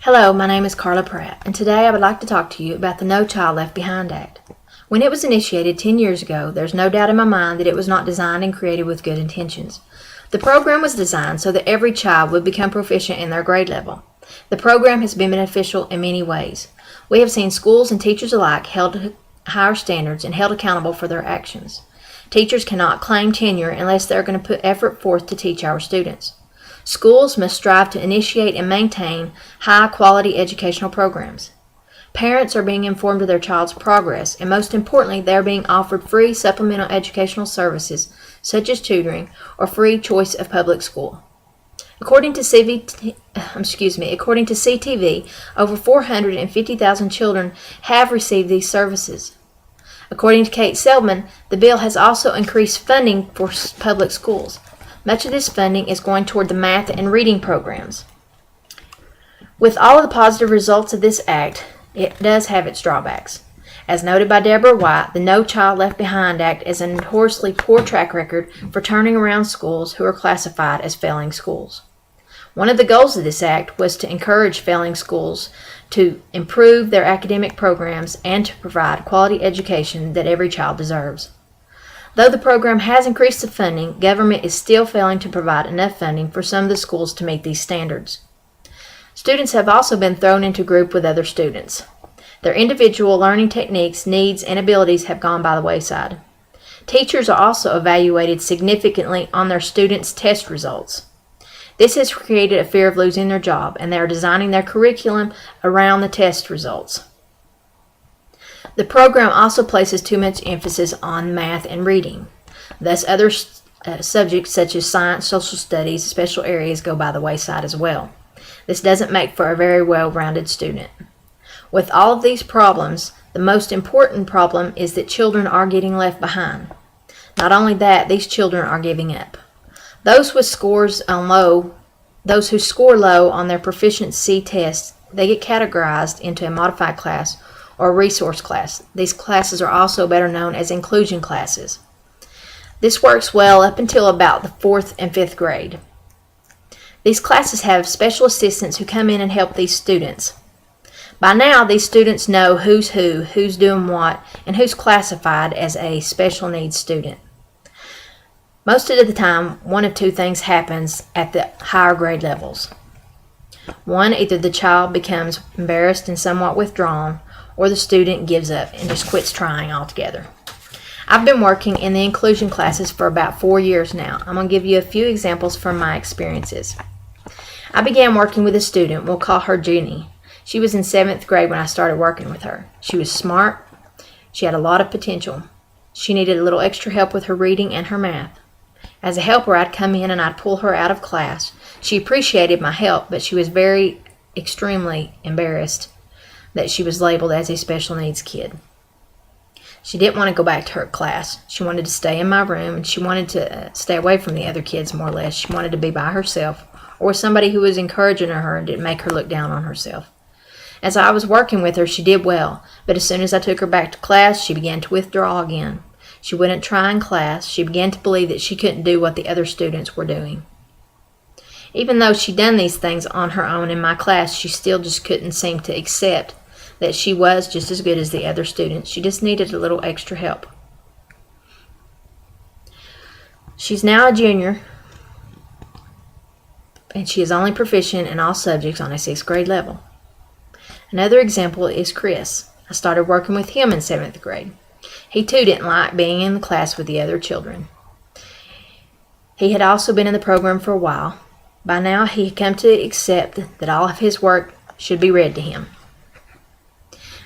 Hello, my name is Carla Pratt, and today I would like to talk to you about the No Child Left Behind Act. When it was initiated 10 years ago, there's no doubt in my mind that it was not designed and created with good intentions. The program was designed so that every child would become proficient in their grade level. The program has been beneficial in many ways. We have seen schools and teachers alike held to higher standards and held accountable for their actions. Teachers cannot claim tenure unless they're going to put effort forth to teach our students. Schools must strive to initiate and maintain high-quality educational programs. Parents are being informed of their child's progress, and most importantly, they are being offered free supplemental educational services, such as tutoring or free choice of public school. According to CTV, over 450,000 children have received these services. According to Kate Selman, the bill has also increased funding for public schools. Much of this funding is going toward the math and reading programs. With all of the positive results of this act, it does have its drawbacks. As noted by Deborah White, the No Child Left Behind Act is a notoriously poor track record for turning around schools who are classified as failing schools. One of the goals of this act was to encourage failing schools to improve their academic programs and to provide quality education that every child deserves. Though the program has increased the funding, government is still failing to provide enough funding for some of the schools to meet these standards. Students have also been thrown into a group with other students. Their individual learning techniques, needs, and abilities have gone by the wayside. Teachers are also evaluated significantly on their students' test results. This has created a fear of losing their job, and they are designing their curriculum around the test results. The program also places too much emphasis on math and reading. Thus, other subjects such as science, social studies, special areas go by the wayside as well. This doesn't make for a very well-rounded student. With all of these problems, the most important problem is that children are getting left behind. Not only that, these children are giving up. Those who score low on their proficiency tests, they get categorized into a modified class or resource class. These classes are also better known as inclusion classes. This works well up until about the 4th and 5th grade. These classes have special assistants who come in and help these students. By now, these students know who's who, who's doing what, and who's classified as a special needs student. Most of the time, one of two things happens at the higher grade levels. One, either the child becomes embarrassed and somewhat withdrawn, or the student gives up and just quits trying altogether. I've been working in the inclusion classes for about 4 years now. I'm going to give you a few examples from my experiences. I began working with a student, we'll call her Junie. She was in 7th grade when I started working with her. She was smart. She had a lot of potential. She needed a little extra help with her reading and her math. As a helper, I'd come in and I'd pull her out of class. She appreciated my help, but she was extremely embarrassed that she was labeled as a special needs kid. She didn't want to go back to her class. She wanted to stay in my room, and she wanted to stay away from the other kids more or less. She wanted to be by herself or with somebody who was encouraging her and didn't make her look down on herself. As I was working with her, she did well, but as soon as I took her back to class, she began to withdraw again. She wouldn't try in class. She began to believe that she couldn't do what the other students were doing. Even though she'd done these things on her own in my class, she still just couldn't seem to accept that she was just as good as the other students. She just needed a little extra help. She's now a junior, and she is only proficient in all subjects on a 6th grade level. Another example is Chris. I started working with him in 7th grade. He too didn't like being in the class with the other children. He had also been in the program for a while. By now, he had come to accept that all of his work should be read to him.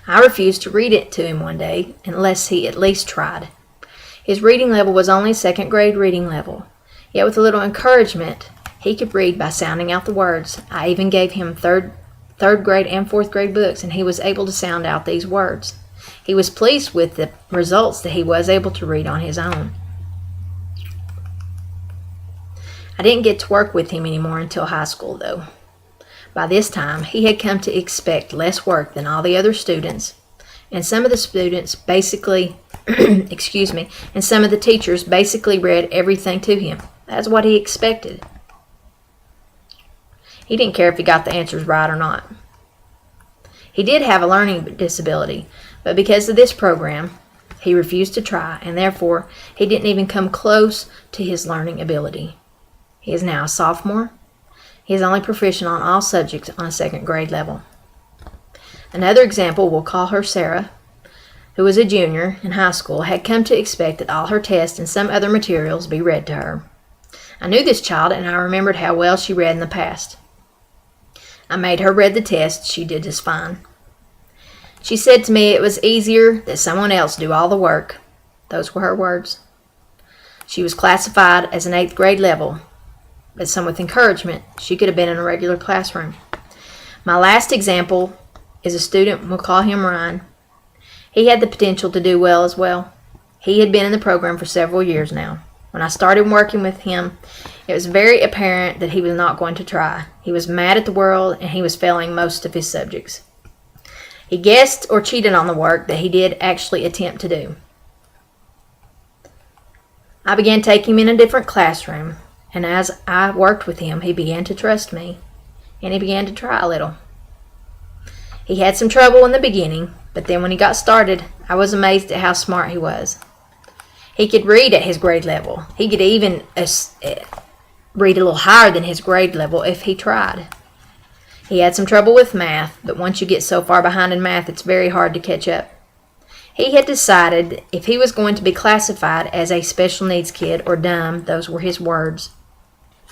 I refused to read it to him one day unless he at least tried. His reading level was only 2nd grade reading level. Yet with a little encouragement, he could read by sounding out the words. I even gave him third grade and 4th grade books, and he was able to sound out these words. He was pleased with the results that he was able to read on his own. I didn't get to work with him anymore until high school, though. By this time, he had come to expect less work than all the other students, and some of the students basically, and some of the teachers basically read everything to him. That's what he expected. He didn't care if he got the answers right or not. He did have a learning disability, but because of this program, he refused to try, and therefore he didn't even come close to his learning ability. He is now a sophomore. He is only proficient on all subjects on a second grade level. Another example, we'll call her Sarah, who was a junior in high school, had come to expect that all her tests and some other materials be read to her. I knew this child, and I remembered how well she read in the past. I made her read the test. She did just fine. She said to me it was easier that someone else do all the work. Those were her words. She was classified as an 8th grade level, but some with encouragement, she could have been in a regular classroom. My last example is a student, we'll call him Ryan. He had the potential to do well as well. He had been in the program for several years now. When I started working with him, it was very apparent that he was not going to try. He was mad at the world, and he was failing most of his subjects. He guessed or cheated on the work that he did actually attempt to do. I began taking him in a different classroom, and as I worked with him, he began to trust me, and he began to try a little. He had some trouble in the beginning, but then when he got started, I was amazed at how smart he was. He could read at his grade level. He could even read a little higher than his grade level if he tried. He had some trouble with math, but once you get so far behind in math, it's very hard to catch up. He had decided if he was going to be classified as a special needs kid or dumb, those were his words,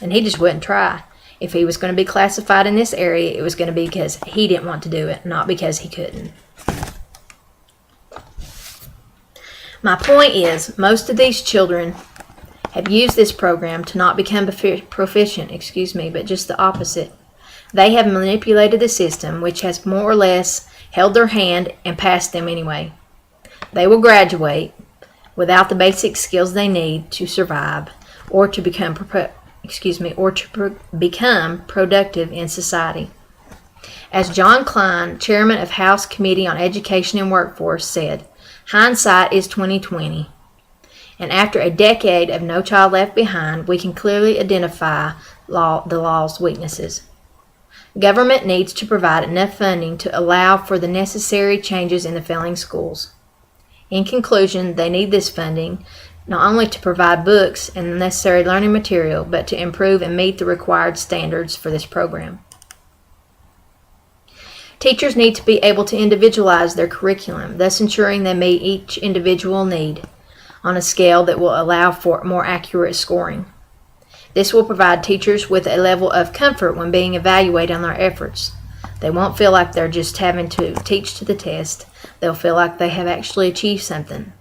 and he just wouldn't try. If he was going to be classified in this area, it was going to be because he didn't want to do it, not because he couldn't. My point is, most of these children have used this program to not become proficient, but just the opposite. They have manipulated the system, which has more or less held their hand and passed them anyway. They will graduate without the basic skills they need to survive or to become productive in society. As John Klein, chairman of House Committee on Education and Workforce, said, hindsight is 20/20. And after a decade of No Child Left Behind, we can clearly identify the law's weaknesses. Government needs to provide enough funding to allow for the necessary changes in the failing schools. In conclusion, they need this funding not only to provide books and the necessary learning material, but to improve and meet the required standards for this program. Teachers need to be able to individualize their curriculum, thus ensuring they meet each individual need on a scale that will allow for more accurate scoring. This will provide teachers with a level of comfort when being evaluated on their efforts. They won't feel like they're just having to teach to the test. They'll feel like they have actually achieved something.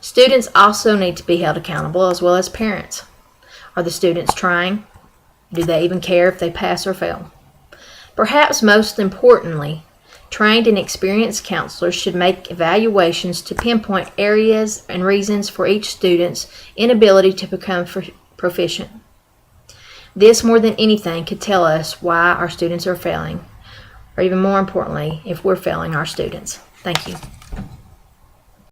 Students also need to be held accountable, as well as parents. Are the students trying? Do they even care if they pass or fail? Perhaps most importantly, trained and experienced counselors should make evaluations to pinpoint areas and reasons for each student's inability to become proficient. This, more than anything, could tell us why our students are failing, or even more importantly, if we're failing our students. Thank you.